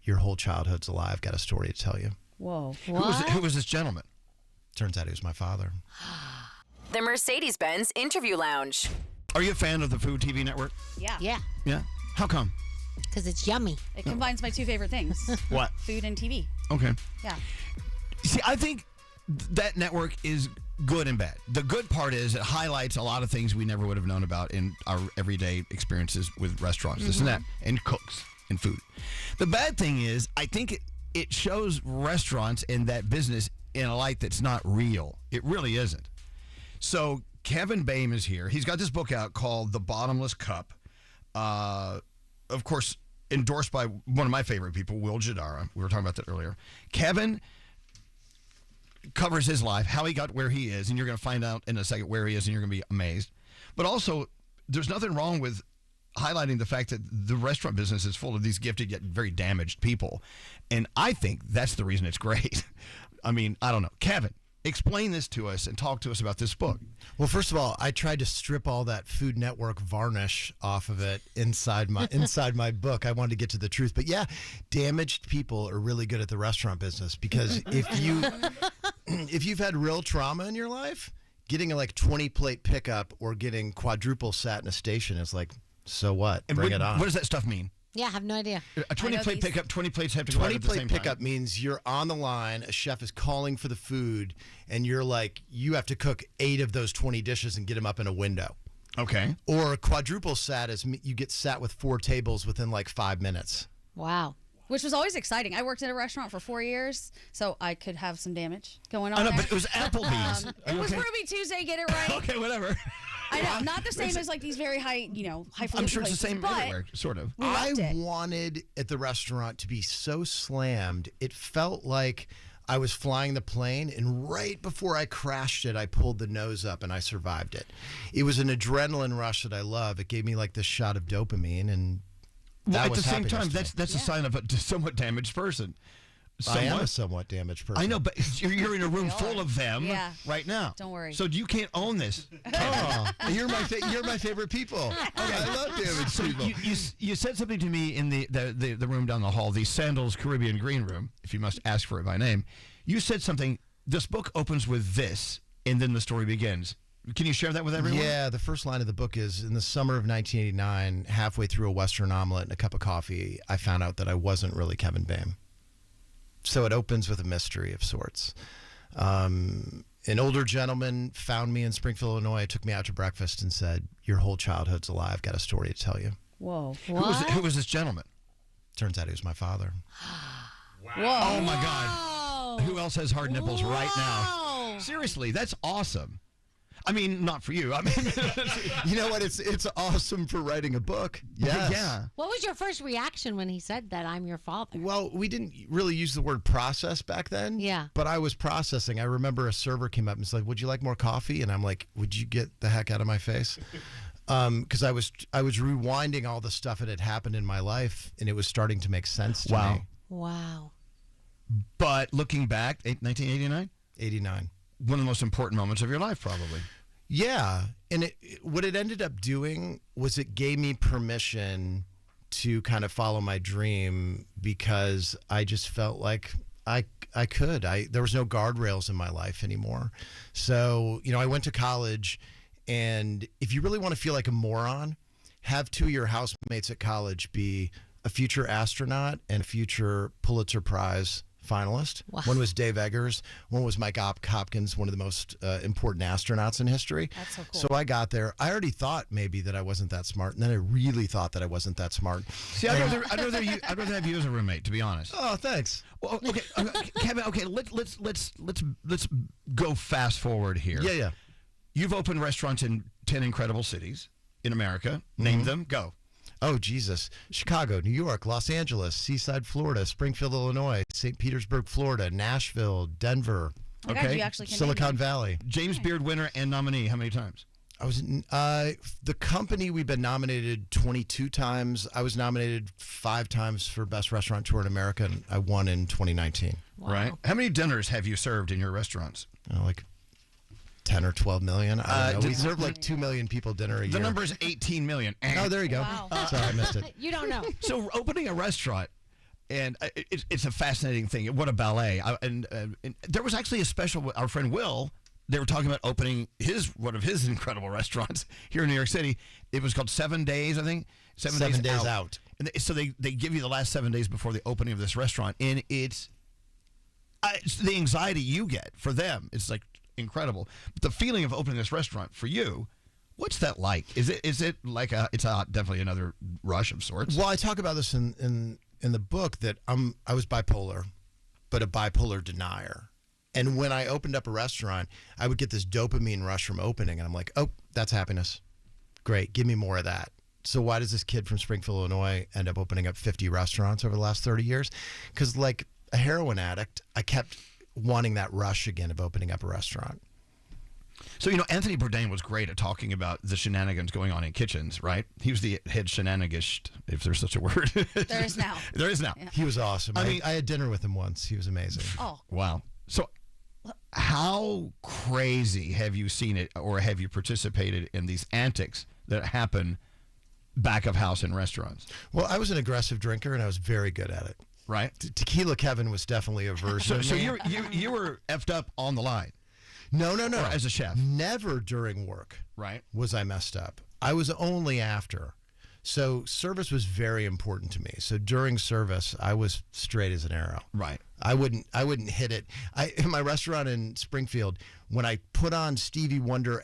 your whole childhood's a lie. I've got a story to tell you. Whoa. Who was this gentleman? Turns out he was my father. The Mercedes-Benz Interview Lounge. Are you a fan of the Food TV network? Yeah. Yeah, Yeah. How come? because it's yummy. It combines my two favorite things. What? Food and TV. Okay. Yeah. See, I think that network is good and bad. The good part is it highlights a lot of things we never would have known about in our everyday experiences with restaurants, this and that, and cooks and food. The bad thing is I think it shows restaurants and that business in a light that's not real. It really isn't. So Kevin Boehm is here. He's got this book out called The Bottomless Cup. Of course, endorsed by one of my favorite people, Will Jadara. We were talking about that earlier. Kevin covers his life, how he got where he is, and you're going to find out in a second where he is, and you're going to be amazed. But also, there's nothing wrong with highlighting the fact that the restaurant business is full of these gifted yet very damaged people. And I think that's the reason it's great. I mean, I don't know. Kevin, explain this to us and talk to us about this book. Well, first of all, I tried to strip all that Food Network varnish off of it inside my book. I wanted to get to the truth. But yeah, damaged people are really good at the restaurant business because if you've had real trauma in your life, getting a 20-plate pickup or getting quadruple sat in a station is like, so what? And Bring it on. What does that stuff mean? Yeah, I have no idea. A 20-plate pickup, 20 plates have to go out at the same 20-plate time. pickup means you're on the line, a chef is calling for the food, and you're like, you have to cook 8 of those 20 dishes and get them up in a window. Okay. Or a quadruple sat is you get sat with 4 tables within 5 minutes. Wow. Which was always exciting. I worked at a restaurant for 4 years, so I could have some damage going on I know, there. but it was Applebee's. It was Ruby Tuesday, get it right. Okay, whatever. I know, not the same as these very high, highfalutin I'm sure it's places, the same but everywhere, sort of. we I loved it. wanted at the restaurant to be so slammed. It felt like I was flying the plane, and right before I crashed it, I pulled the nose up and I survived it. It was an adrenaline rush that I love. It gave me this shot of dopamine, and Well, at was the same happiness time, to me. that's a sign of a somewhat damaged person. I am a somewhat damaged person. I know, but you're in a room We full are. of them Yeah. right now. Don't worry. So you can't own this. Oh, you're my favorite people. I love damaged So people. you said something to me in the room down the hall, the Sandals Caribbean Green Room, if you must ask for it by name. You said something. This book opens with this, and then the story begins. Can you share that with everyone? Yeah, the first line of the book is, in the summer of 1989, halfway through a Western omelet and a cup of coffee, I found out that I wasn't really Kevin Boehm. So it opens with a mystery of sorts. An older gentleman found me in Springfield, Illinois, took me out to breakfast and said, your whole childhood's a lie. I've got a story to tell you. Whoa. Who was this gentleman? Turns out he was my father. Whoa. Oh, my God. Who else has hard nipples right now? Whoa. Seriously, that's awesome. I mean, not for you. I mean, You know what? It's awesome for writing a book. Yes. yeah. What was your first reaction when he said that I'm your father? Well, we didn't really use the word process back then. Yeah. But I was processing. I remember a server came up and said, would you like more coffee? And I'm like, would you get the heck out of my face? Because I was rewinding all the stuff that had happened in my life, and it was starting to make sense to Wow. me. Wow. But looking back, 1989, 89. one of the most important moments of your life, probably. Yeah. And what it ended up doing was it gave me permission to kind of follow my dream because I just felt like I could. There was no guardrails in my life anymore. So, I went to college, and if you really want to feel like a moron, have 2 of your housemates at college be a future astronaut and a future Pulitzer Prize finalist. Wow. One was Dave Eggers. One was Mike Hopkins, one of the most important astronauts in history. That's so cool. So I got there. I already thought maybe that I wasn't that smart, and then I really thought that I wasn't that smart. See, I'd rather have you as a roommate, to be honest. Oh, thanks. Well, okay, Kevin. Okay, let's go fast forward here. Yeah. You've opened restaurants in 10 incredible cities in America. Name them. Go. Oh, Jesus. Chicago, New York, Los Angeles, Seaside, Florida, Springfield, Illinois, St. Petersburg, Florida, Nashville, Denver, Oh my God, Okay. you actually can Silicon name them. Valley. James Beard winner and nominee. How many times? I was the company. We've been nominated 22 times. I was nominated 5 times for Best Restaurateur in America, and I won in 2019. Wow. Right. How many dinners have you served in your restaurants? Like 10 or 12 million. I don't know. We did- serve 2 million people dinner a year. The number is 18 million. Oh, there you go. Wow. Sorry, I missed it. You don't know. So opening a restaurant, And it's a fascinating thing. What a ballet. And there was actually a special, our friend Will, they were talking about opening one of his incredible restaurants here in New York City. It was called 7 Days, I think. 7 days out. And so they give you the last 7 days before the opening of this restaurant. And it's the anxiety you get for them. It's like incredible. But the feeling of opening this restaurant for you, what's that like? Is it like it's definitely another rush of sorts? Well, I talk about this in the book that I was bipolar, but a bipolar denier. And when I opened up a restaurant, I would get this dopamine rush from opening, and I'm like, oh, that's happiness. Great, give me more of that. So why does this kid from Springfield, Illinois, end up opening up 50 restaurants over the last 30 years? Because like a heroin addict, I kept wanting that rush again of opening up a restaurant. So, Anthony Bourdain was great at talking about the shenanigans going on in kitchens, right? He was the head shenanigist, if there's such a word. There is now. There is now. Yeah. He was awesome. I had dinner with him once. He was amazing. Oh. Wow. So how crazy have you seen it, or have you participated in these antics that happen back of house in restaurants? Well, I was an aggressive drinker, and I was very good at it. Right? Tequila Kevin was definitely a version. So you were effed up on the line. No. Or as a chef. Never during work. Right. Was I messed up. I was only after. So service was very important to me. So during service, I was straight as an arrow. Right. I wouldn't hit it. In my restaurant in Springfield, when I put on Stevie Wonder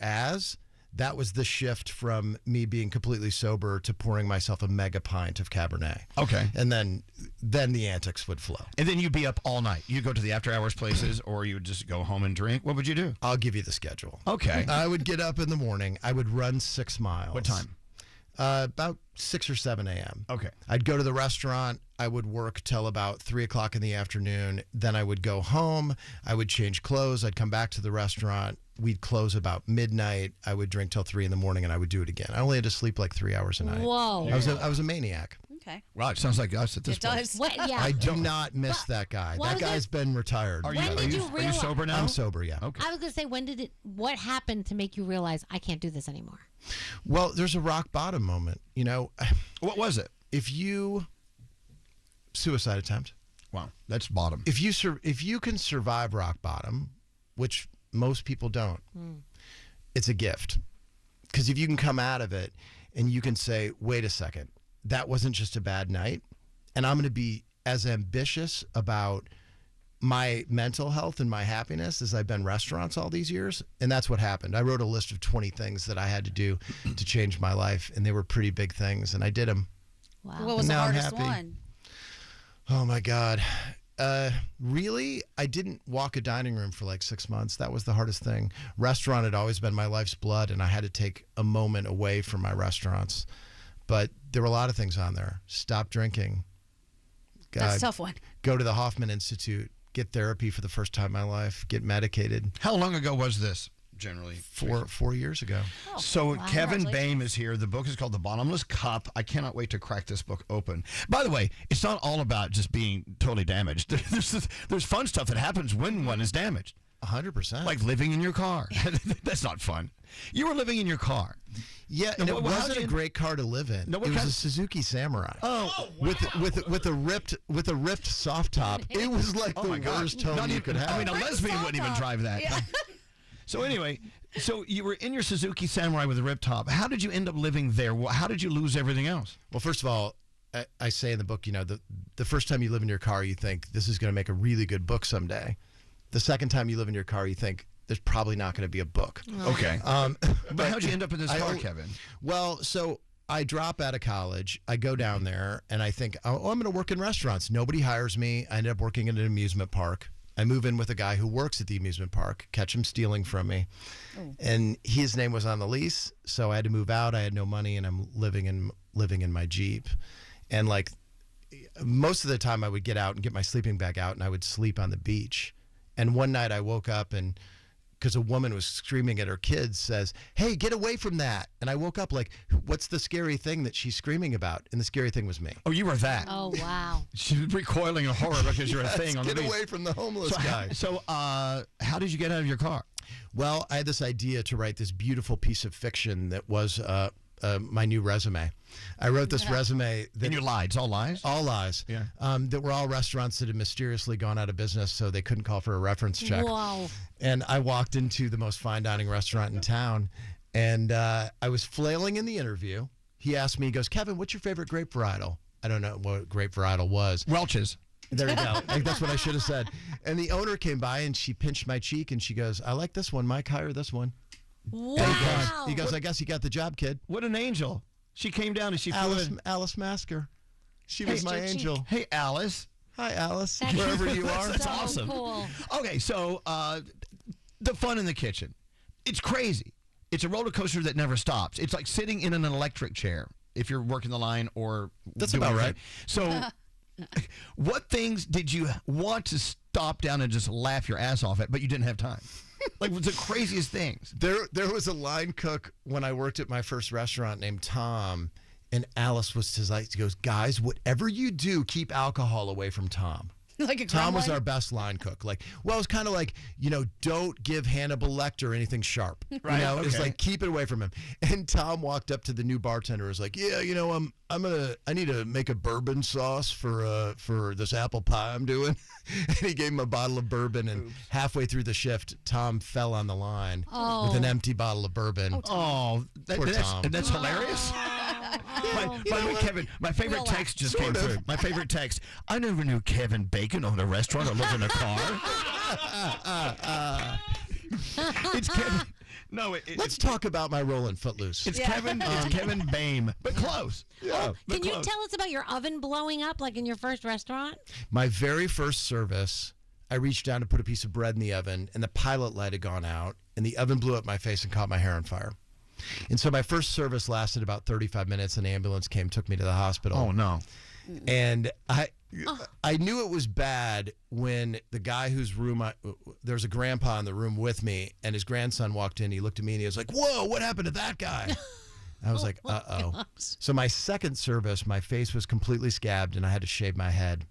that was the shift from me being completely sober to pouring myself a mega pint of Cabernet. Okay. And then the antics would flow. And then you'd be up all night. You'd go to the after hours places, or you would just go home and drink. What would you do? I'll give you the schedule. Okay. I would get up in the morning. I would run 6 miles. What time? About 6 or 7 a.m. Okay. I'd go to the restaurant. I would work till about 3 o'clock in the afternoon. Then I would go home. I would change clothes. I'd come back to the restaurant. We'd close about midnight. I would drink till 3 in the morning, and I would do it again. I only had to sleep like 3 hours a night. Whoa. I was a maniac. Okay. Wow, it sounds like us at this It point. does. What? Yeah. I do not miss that guy. Well, That guy's been retired. Are When did you are you realize- sober now? I'm sober, yeah. Okay. I was gonna say, what happened to make you realize I can't do this anymore? Well, there's a rock bottom moment. What was it? Suicide attempt. Wow, that's bottom. If you can survive rock bottom, which most people don't, it's a gift. Because if you can come out of it and you can say, wait a second, that wasn't just a bad night, and I'm going to be as ambitious about my mental health and my happiness as I've been restaurants all these years. And that's what happened. I wrote a list of 20 things that I had to do to change my life, and they were pretty big things, and I did them. Wow. What was the Now I'm hardest happy. one? Oh my God. Really? I didn't walk a dining room for like 6 months. That was the hardest thing. Restaurant had always been my life's blood, and I had to take a moment away from my restaurants. But there were a lot of things on there. Stop drinking. That's a tough one. Go to the Hoffman Institute. Get therapy for the first time in my life. Get medicated. How long ago was this, generally? 4 years ago. Oh, So wow. Kevin Congratulations. Boehm is here. The book is called The Bottomless Cup. I cannot wait to crack this book open. By the way, it's not all about just being totally damaged. There's fun stuff that happens when one is damaged. 100%. Like living in your car. That's not fun. You were living in your car. Yeah, and No, it well, wasn't how'd a you- great car to live in. No, what it was kind- a Suzuki Samurai. Oh, with a ripped soft top. It was like the my God. worst home Not you even- could have. I mean, a lesbian wouldn't even drive that. Yeah. So anyway, so you were in your Suzuki Samurai with a ripped top. How did you end up living there? How did you lose everything else? Well, first of all, I say in the book, the first time you live in your car, you think this is going to make a really good book someday. The second time you live in your car, you think there's probably not going to be a book. Okay. But how'd you end up in this I- car, Kevin? Well, so I drop out of college. I go down there, and I think, oh, I'm going to work in restaurants. Nobody hires me. I ended up working at an amusement park. I move in with a guy who works at the amusement park, catch him stealing from me. And his name was on the lease, so I had to move out. I had no money, and I'm living in my Jeep. And like most of the time I would get out and get my sleeping bag out, and I would sleep on the beach. And one night I woke up, and because a woman was screaming at her kids, says, "Hey, get away from that." And I woke up like, what's the scary thing that she's screaming about? And the scary thing was me. Oh, you were that. Oh, wow. She was recoiling in horror because you're a thing on the Get beach. away from the homeless So, guy. how did you get out of your car? Well, I had this idea to write this beautiful piece of fiction that was my new resume. I wrote this resume. And you lied. It's all lies? All lies. Yeah. That were all restaurants that had mysteriously gone out of business, so they couldn't call for a reference check. Wow. And I walked into the most fine dining restaurant in town, and I was flailing in the interview. He asked me, he goes, Kevin, what's your favorite grape varietal? I don't know what grape varietal was. Welch's. There you go. Like, that's what I should have said. And the owner came by, and she pinched my cheek, and she goes, I like this one. Mike, hire this one. Wow. He goes, I guess you got the job, kid. What an angel. She came down and she flew in. Alice Masker. She was my angel. Hey, Alice. Hi, Alice. That's Wherever you are. That's so awesome. cool. Okay, so the fun in the kitchen. It's crazy. It's a roller coaster that never stops. It's like sitting in an electric chair if you're working the line or That's doing about anything. right. So what things did you want to stop down and just laugh your ass off at, but you didn't have time? Like, the craziest things. There was a line cook when I worked at my first restaurant named Tom, and Alice was his like, she goes, guys, whatever you do, keep alcohol away from Tom. Like a Tom was gremlin? our best line cook. Like, well, it's kind of like, don't give Hannibal Lecter anything sharp. Right, It's okay. like, keep it away from him. And Tom walked up to the new bartender and was like, yeah, I need to make a bourbon sauce for this apple pie I'm doing. And he gave him a bottle of bourbon, and halfway through the shift, Tom fell on the line with an empty bottle of bourbon. Oh, Poor Tom. that's hilarious. By the way, Kevin, my favorite We'll text just Sort came of. through. My favorite text. I never knew Kevin Bacon owned a restaurant or lived in a car. It's Kevin. No, Let's talk about my role in Footloose. it's Kevin. It's Kevin Boehm, but close. Yeah. But Can you close. tell us about your oven blowing up like in your first restaurant? My very first service, I reached down to put a piece of bread in the oven, and the pilot light had gone out, and the oven blew up my face and caught my hair on fire. And so my first service lasted about 35 minutes. An ambulance came, took me to the hospital. Oh no. And I knew it was bad when the guy whose room there's a grandpa in the room with me, and his grandson walked in. He looked at me and he was like, "Whoa, what happened to that guy?" I was like, "Uh-oh." So my second service, my face was completely scabbed, and I had to shave my head.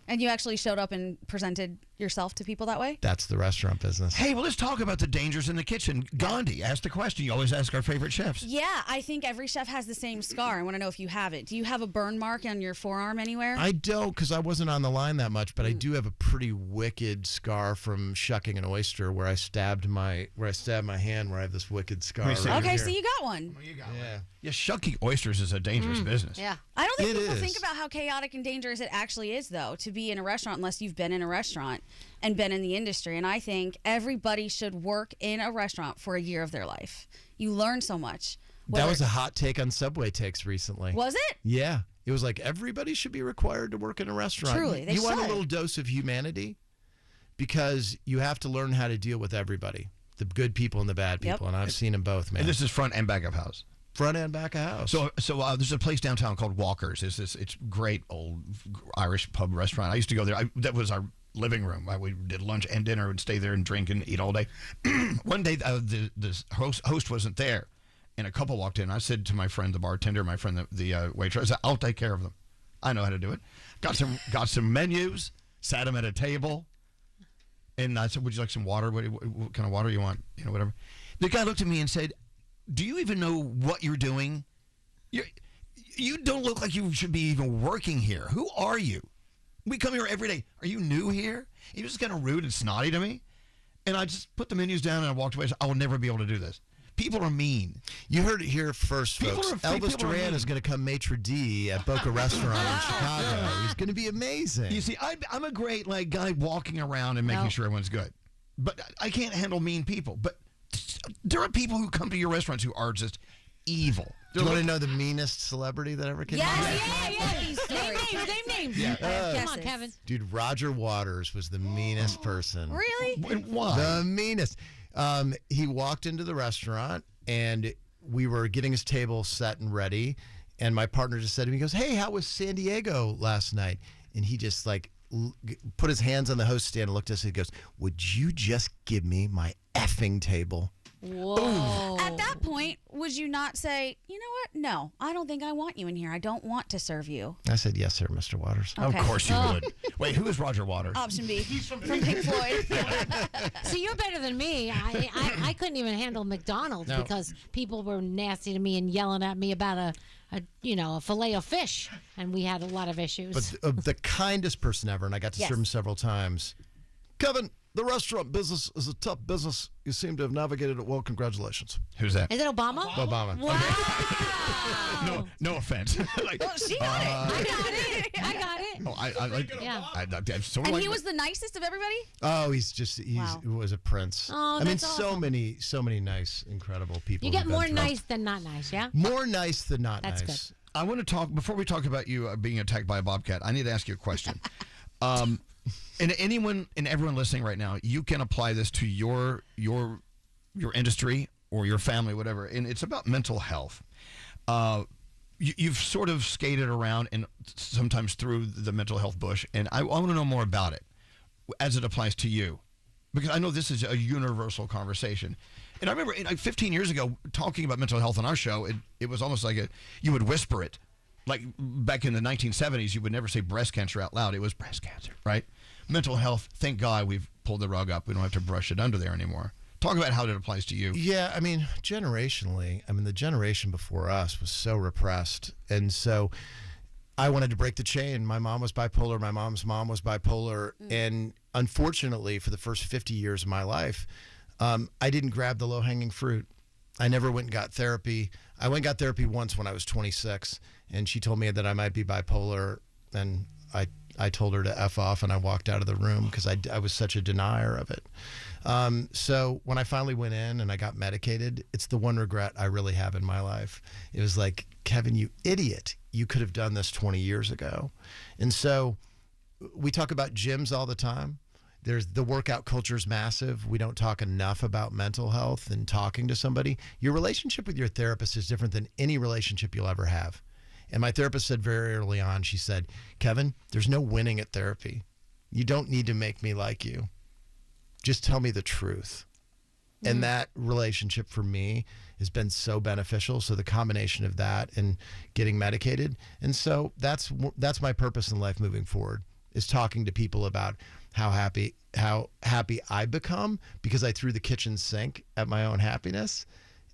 And you actually showed up and presented yourself to people that way? That's the restaurant business. Hey, well, let's talk about the dangers in the kitchen. Gandhi, ask the question. You always ask our favorite chefs. Yeah, I think every chef has the same scar. I want to know if you have it. Do you have a burn mark on your forearm anywhere? I don't, because I wasn't on the line that much, but I do have a pretty wicked scar from shucking an oyster where I stabbed my hand, where I have this wicked scar. Let me see. right Okay, here. so you got one. Yeah. Yeah, shucking oysters is a dangerous business. Yeah. I don't think It people is. think about how chaotic and dangerous it actually is, though, to be in a restaurant unless you've been in a restaurant and been in the industry. And I think everybody should work in a restaurant for a year of their life. You learn so much. That was a hot take on Subway Takes recently. Was it? Yeah. It was like everybody should be required to work in a restaurant. Truly, they you want a should. little dose of humanity? Because you have to learn how to deal with everybody, the good people and the bad Yep. people. And I've seen them both, man. And this is front and back of house. Front and back of house. So there's a place downtown called Walker's. It's great old Irish pub restaurant. I used to go there. That was our living room. We did lunch and dinner and stay there and drink and eat all day. One day the host wasn't there, and a couple walked in. I said to my friend, the bartender, my friend, the waitress, I said, I'll take care of them. I know how to do it. Got some menus, sat them at a table, and I said, would you like some water? What kind of water you want? Whatever. The guy looked at me and said, do you even know what you're doing? You don't look like you should be even working here. Who are you? We come here every day. Are you new here? He was just kind of rude and snotty to me. And I just put the menus down and I walked away. I said, I will never be able to do this. People are mean. You heard it here first, People folks. are fake, Elvis people are Duran mean. is going to come maitre d' at Boca Restaurant in Chicago. He's going to be amazing. You see, I'm a great guy walking around and making sure everyone's good. But I can't handle mean people. But there are people who come to your restaurants who are just evil. Do you want to know the meanest celebrity that ever came Yeah, out? Name names. Come on, Kevin. Dude, Roger Waters was the meanest person. Really? And why? The meanest. He walked into the restaurant, and we were getting his table set and ready, and my partner just said to me, he goes, hey, how was San Diego last night? And he just put his hands on the host stand and looked at us and he goes, would you just give me my effing table? Whoa. At that point, would you not say, you know what? No, I don't think I want you in here. I don't want to serve you. I said, yes, sir, Mr. Waters. Okay. Of course you would. Wait, who is Roger Waters? Option B. He's from Pink Floyd. So you're better than me. I couldn't even handle McDonald's because people were nasty to me and yelling at me about a fillet of fish, and we had a lot of issues. But the kindest person ever, and I got to serve him several times. Kevin, the restaurant business is a tough business. You seem to have navigated it well. Congratulations. Who's that? Is it Obama? Obama. Wow. No offense. She got it. I got it. Oh, I like. Yeah. I'm sort of And like he was the nicest of everybody? Oh, he was a prince. Oh, I mean, that's awesome. so many nice, incredible people. You get who've been more through. nice than not nice, yeah? More nice than not That's nice. good. I want to talk before we talk about you being attacked by a bobcat. I need to ask you a question. And anyone and everyone listening right now, you can apply this to your industry or your family, whatever. And it's about mental health. You've sort of skated around and sometimes through the mental health bush, and I want to know more about it as it applies to you, because I know this is a universal conversation. And I remember 15 years ago talking about mental health on our show, it was almost like you would whisper it. Like back in the 1970s, you would never say breast cancer out loud. It was breast cancer, right? Mental health, thank God we've pulled the rug up. We don't have to brush it under there anymore. Talk about how it applies to you. Yeah, I mean, generationally, the generation before us was so repressed. And so I wanted to break the chain. My mom was bipolar. My mom's mom was bipolar. And unfortunately, for the first 50 years of my life, I didn't grab the low-hanging fruit. I never went and got therapy. I went and got therapy once when I was 26, and she told me that I might be bipolar, and I told her to F off, and I walked out of the room because I was such a denier of it. So when I finally went in and I got medicated, it's the one regret I really have in my life. It was like, Kevin, you idiot. You could have done this 20 years ago. And so we talk about gyms all the time. The workout culture is massive. We don't talk enough about mental health and talking to somebody. Your relationship with your therapist is different than any relationship you'll ever have. And my therapist said very early on, she said, Kevin, there's no winning at therapy. You don't need to make me like you. Just tell me the truth. And that relationship for me has been so beneficial. So the combination of that and getting medicated. And so that's my purpose in life moving forward, is talking to people about how happy I become because I threw the kitchen sink at my own happiness.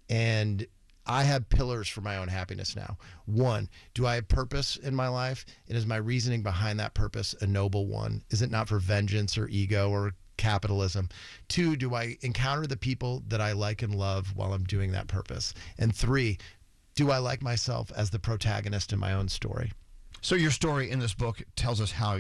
And I have pillars for my own happiness now. One, do I have purpose in my life? And is my reasoning behind that purpose a noble one? Is it not for vengeance or ego or capitalism? Two, do I encounter the people that I like and love while I'm doing that purpose? And three, do I like myself as the protagonist in my own story? So your story in this book tells us how,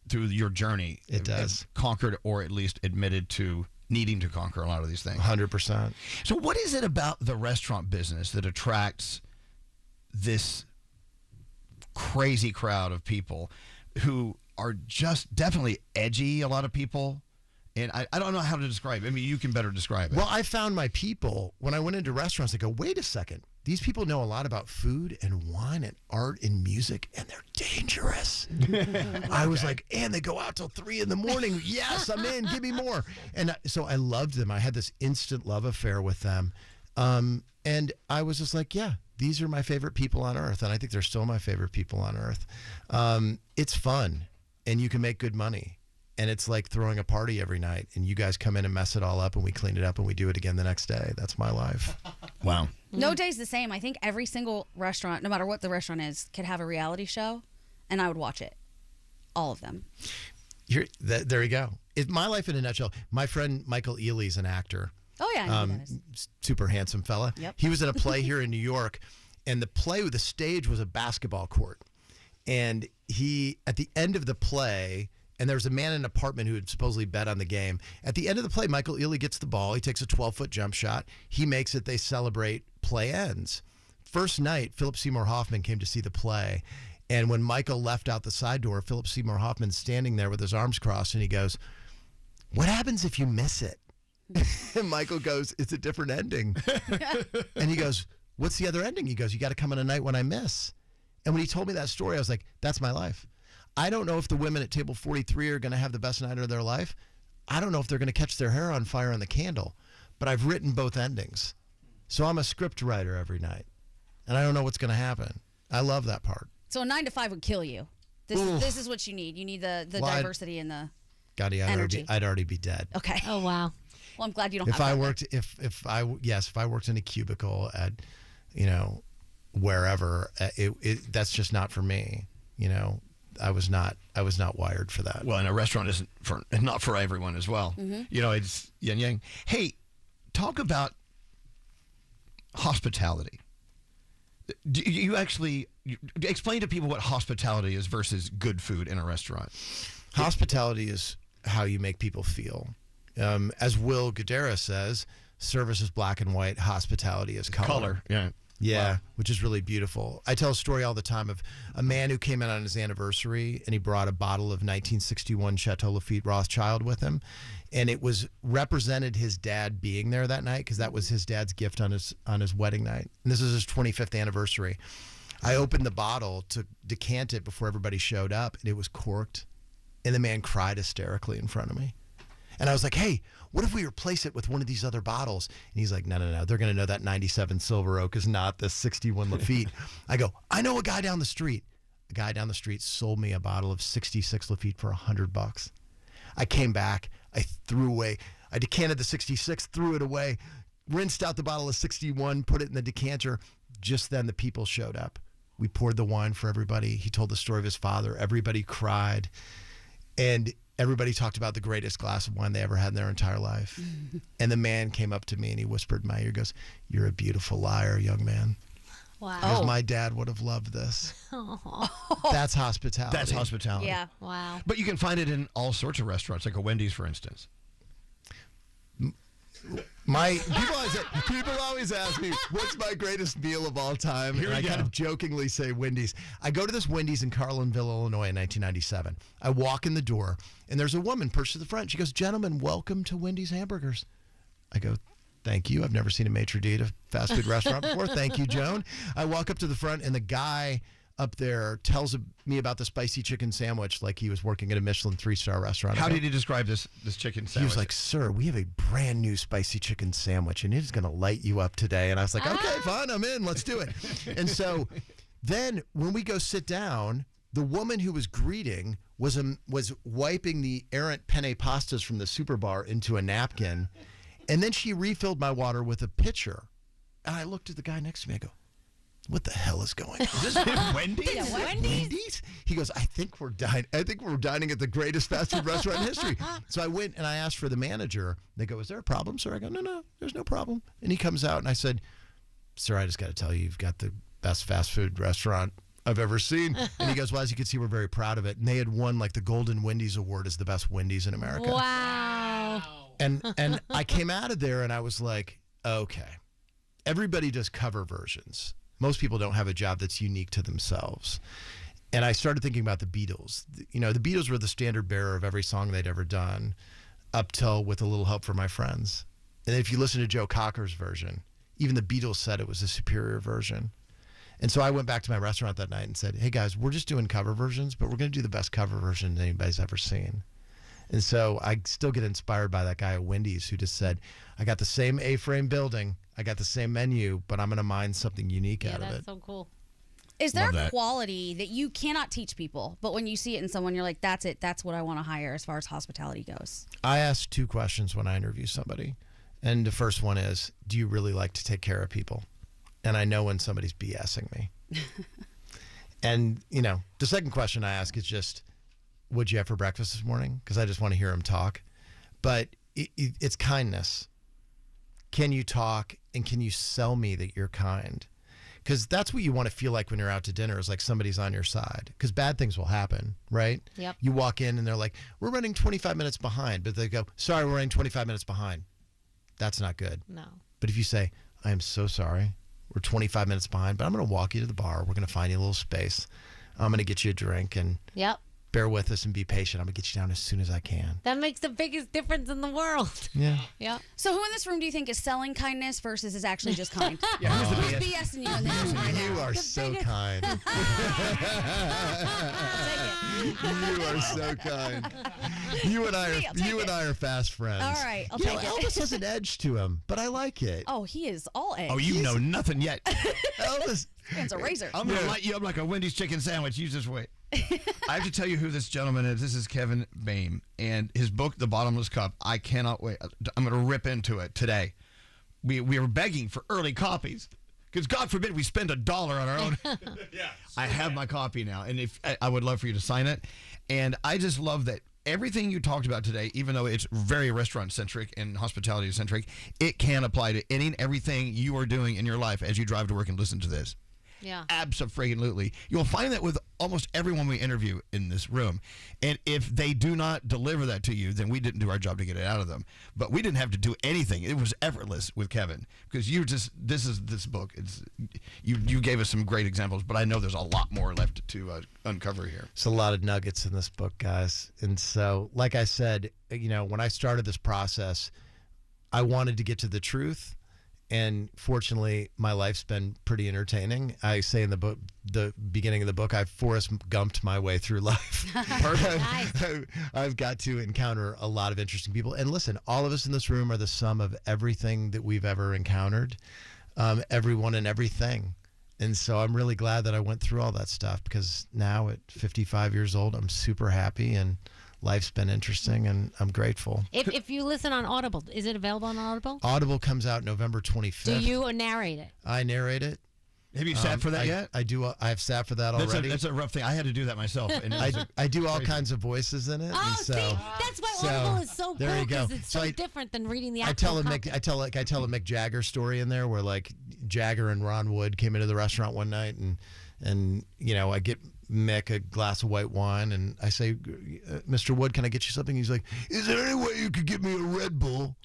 through your journey, It does. conquered or at least admitted to needing to conquer a lot of these things. 100%. So what is it about the restaurant business that attracts this crazy crowd of people who are just definitely edgy, a lot of people? And I don't know how to describe it. I mean, you can better describe it. Well, I found my people, when I went into restaurants, I go, wait a second. These people know a lot about food and wine and art and music, and they're dangerous. I was like, and they go out till 3 a.m. Yes, I'm in. Give me more. And so I loved them. I had this instant love affair with them. And I was just like, yeah, these are my favorite people on earth. And I think they're still my favorite people on earth. It's fun, and you can make good money. And it's like throwing a party every night, and you guys come in and mess it all up, and we clean it up, and we do it again the next day. That's my life. Wow. No day's the same. I think every single restaurant, no matter what the restaurant is, could have a reality show, and I would watch it. All of them. There you go. It's my life in a nutshell. My friend Michael Ealy's an actor. Oh, yeah, I know who that is. Super handsome fella. Yep. He was in a play here in New York, and the stage was a basketball court. And at the end of the play, and there was a man in an apartment who had supposedly bet on the game. At the end of the play, Michael Ealy gets the ball. He takes a 12-foot jump shot. He makes it. They celebrate. Play ends. First night, Philip Seymour Hoffman came to see the play. And when Michael left out the side door, Philip Seymour Hoffman's standing there with his arms crossed, and he goes, what happens if you miss it? And Michael goes, it's a different ending. And he goes, what's the other ending? He goes, you got to come on a night when I miss. And when he told me that story, I was like, that's my life. I don't know if the women at table 43 are going to have the best night of their life. I don't know if they're going to catch their hair on fire on the candle. but I've written both endings. So I'm a script writer every night, and I don't know what's going to happen. I love that part. So a 9 to 5 would kill you. This is what you need. You need the diversity and the energy. I'd already be dead. Okay. Oh, wow. Well, I'm glad you don't If have I that. worked, if I worked in a cubicle at, wherever, that's just not for me. I was not wired for that. Well, and a restaurant isn't not for everyone as well. It's yin yang. Hey, talk about hospitality. Do you actually explain to people what hospitality is versus good food in a restaurant? Hospitality is how you make people feel. As Will Guidara says, service is black and white, hospitality is color. Yeah. Yeah, Wow. which is really beautiful. I tell a story all the time of a man who came in on his anniversary and he brought a bottle of 1961 Chateau Lafite Rothschild with him. And it was represented his dad being there that night because that was his dad's gift on his wedding night. And this is his 25th anniversary. I opened the bottle to decant it before everybody showed up, and it was corked. And the man cried hysterically in front of me. And I was like, hey, what if we replace it with one of these other bottles? And he's like, no. They're going to know that 97 Silver Oak is not the 61 Lafite. I go, I know a guy down the street. The guy down the street sold me a bottle of 66 Lafite for $100. I came back. I decanted the 66, threw it away, rinsed out the bottle of 61, put it in the decanter. Just then the people showed up. We poured the wine for everybody. He told the story of his father. Everybody cried. And everybody talked about the greatest glass of wine they ever had in their entire life. And the man came up to me and he whispered in my ear, goes, "You're a beautiful liar, young man." Wow. Because my dad would have loved this. That's hospitality. That's hospitality. Yeah. Wow. But you can find it in all sorts of restaurants, like a Wendy's, for instance. People always ask me, what's my greatest meal of all time? Here And we I go. kind of jokingly say Wendy's. I go to this Wendy's in Carlinville, Illinois in 1997. I walk in the door, and there's a woman perched to the front. She goes, "Gentlemen, welcome to Wendy's Hamburgers." I go, "Thank you. I've never seen a maitre d' at a fast food restaurant before. Thank you, Joan." I walk up to the front, and the guy up there tells me about the spicy chicken sandwich like he was working at a Michelin 3-star restaurant. How did he describe this chicken sandwich? He was like, "Sir, we have a brand new spicy chicken sandwich, and it is going to light you up today." And I was like, "Okay, fine, I'm in. Let's do it." And so then when we go sit down, the woman who was greeting was wiping the errant penne pastas from the super bar into a napkin. And then she refilled my water with a pitcher. And I looked at the guy next to me. I go, "What the hell is going on?" Is this Wendy's? Yeah, Wendy's? He goes, I think we're dining at the greatest fast food restaurant in history. So I went and I asked for the manager. They go, "Is there a problem, sir?" I go, No, there's no problem. And he comes out and I said, "Sir, I just got to tell you, you've got the best fast food restaurant I've ever seen." And he goes, "Well, as you can see, we're very proud of it." And they had won like the Golden Wendy's Award as the best Wendy's in America. Wow. And I came out of there and I was like, okay, everybody does cover versions. Most people don't have a job that's unique to themselves. And I started thinking about the Beatles. The Beatles were the standard bearer of every song they'd ever done up till With a Little Help from My Friends. And if you listen to Joe Cocker's version, even the Beatles said it was a superior version. And so I went back to my restaurant that night and said, "Hey guys, we're just doing cover versions, but we're going to do the best cover version anybody's ever seen." And so I still get inspired by that guy at Wendy's who just said, "I got the same A-frame building, I got the same menu, but I'm going to mine something unique Yeah, out of that's it." so cool. Is there Love a that. quality that you cannot teach people, but when you see it in someone, you're like, that's it. That's what I want to hire as far as hospitality goes? I ask 2 questions when I interview somebody. And the first one is, do you really like to take care of people? And I know when somebody's BSing me. And, the second question I ask is just, what'd you have for breakfast this morning? Because I just want to hear them talk. But it's kindness. Can you talk and can you sell me that you're kind? Because that's what you want to feel like when you're out to dinner is like somebody's on your side. Because bad things will happen, right? Yep. You walk in and they're like, "We're running 25 minutes behind." But they go, "Sorry, we're running 25 minutes behind." That's not good. No. But if you say, "I am so sorry, we're 25 minutes behind, but I'm going to walk you to the bar. We're going to find you a little space. I'm going to get you a drink and Yep. bear with us and be patient. I'm going to get you down as soon as I can. That makes the biggest difference in the world. Yeah. Yeah. So who in this room do you think is selling kindness versus is actually just kind? Yeah, Who's BSing you in this room right now? You are so kind. You are so kind. You and I are fast friends. All right, I'll You know, take it. Elvis has an edge to him, but I like it. Oh, he is all edge. Oh, you know nothing yet. Elvis. It's a razor. I'm going to light you up like a Wendy's chicken sandwich. You just wait. I have to tell you who this gentleman is. This is Kevin Boehm, and his book, The Bottomless Cup. I cannot wait. I'm going to rip into it today. We were begging for early copies because God forbid we spend $1 on our own. Yeah, I have my copy now, and if I would love for you to sign it. And I just love that everything you talked about today, even though it's very restaurant-centric and hospitality-centric, it can apply to any and everything you are doing in your life as you drive to work and listen to this. Yeah. Abso-friggin-lutely. You'll find that with almost everyone we interview in this room. And if they do not deliver that to you, then we didn't do our job to get it out of them. But we didn't have to do anything. It was effortless with Kevin because this book. You gave us some great examples, but I know there's a lot more left to uncover here. There's a lot of nuggets in this book, guys. And so, like I said, when I started this process, I wanted to get to the truth. And fortunately, my life's been pretty entertaining. I say in the book, the beginning of the book, I've Forrest Gumped my way through life. Nice. I've got to encounter a lot of interesting people. And listen, all of us in this room are the sum of everything that we've ever encountered, everyone and everything. And so I'm really glad that I went through all that stuff because now at 55 years old, I'm super happy and life's been interesting, and I'm grateful. If you listen on Audible, is it available on Audible? Audible comes out November 25th. Do you narrate it? I narrate it. Have you sat for that yet? I do. I've sat for that already. That's a rough thing. I had to do that myself. And I do all kinds of voices in it. Oh, and so, see, that's why Audible is so there cool you go. because it's so different than reading the I actual tell a copy. Mick Jagger story in there where like Jagger and Ron Wood came into the restaurant one night and I get Mick a glass of white wine and I say, Mr. Wood, can I get you something? He's like, is there any way you could get me a Red Bull?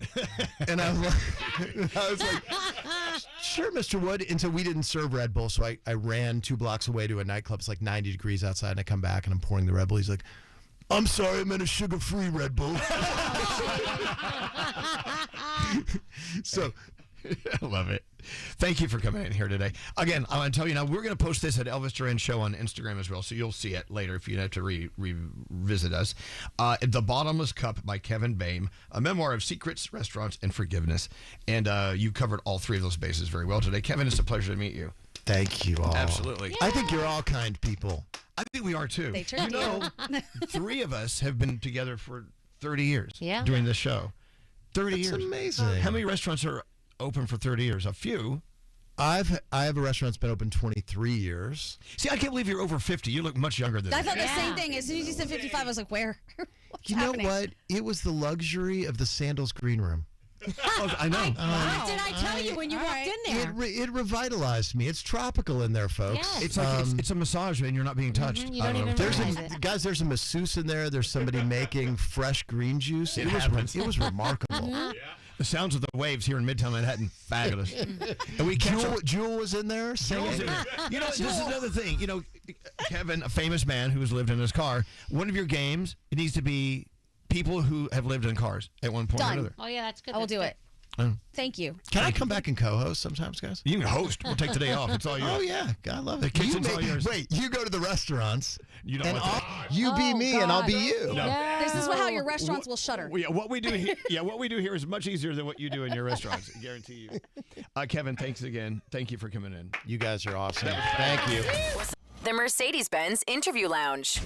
And I was like, sure, Mr. Wood. And so we didn't serve Red Bull, so I ran 2 blocks away to a nightclub. It's like 90 degrees outside, and I come back and I'm pouring the Red Bull. He's like, I'm sorry, I meant a sugar-free Red Bull. So I love it. Thank you for coming in here today. Again, I want to tell you now, we're going to post this at Elvis Duran Show on Instagram as well, so you'll see it later if you have to revisit us. The Bottomless Cup by Kevin Boehm, a memoir of secrets, restaurants, and forgiveness. And you covered all 3 of those bases very well today. Kevin, it's a pleasure to meet you. thank you all. Absolutely. I think you're all kind people. I think we are too. They tricked you. 3 of us have been together for 30 years Yeah. doing this show. 30 That's years. amazing. How many restaurants are open for 30 years? A few. I have a restaurant that's been open 23 years. See, I can't believe you're over 50. You look much younger than I me. thought the same thing. As soon as you said 55, I was like, where? What's You happening? know what? It was the luxury of the Sandals Green Room. Oh, I know. What did I tell you when you all walked right. in there? It revitalized me. It's tropical in there, folks. Yes. It's like it's a massage, man. You're not being touched. you don't even There's realize it. guys. There's a masseuse in there. There's somebody making fresh green juice. It was happens. it was remarkable. The sounds of the waves here in Midtown Manhattan, fabulous. And we catch Jewel was in there singing. You know, this is another thing. You know, Kevin, a famous man who's lived in his car. One of your games, it needs to be people who have lived in cars at one point Done. or another. Oh, yeah, that's good. I will that's do good. it. Oh. Thank you. Can I come back and co-host sometimes, guys? You can host. We'll take the day off. It's all yours. Oh yeah, I love it. The kitchen's all yours. Wait, you go to the restaurants. You don't and want that. you be Oh, me and I'll be God. you. No. This is how your restaurants will shutter. Well, yeah, what we do here is much easier than what you do in your restaurants. I guarantee you. Kevin, thanks again. Thank you for coming in. You guys are awesome. Thank you. The Mercedes-Benz Interview Lounge.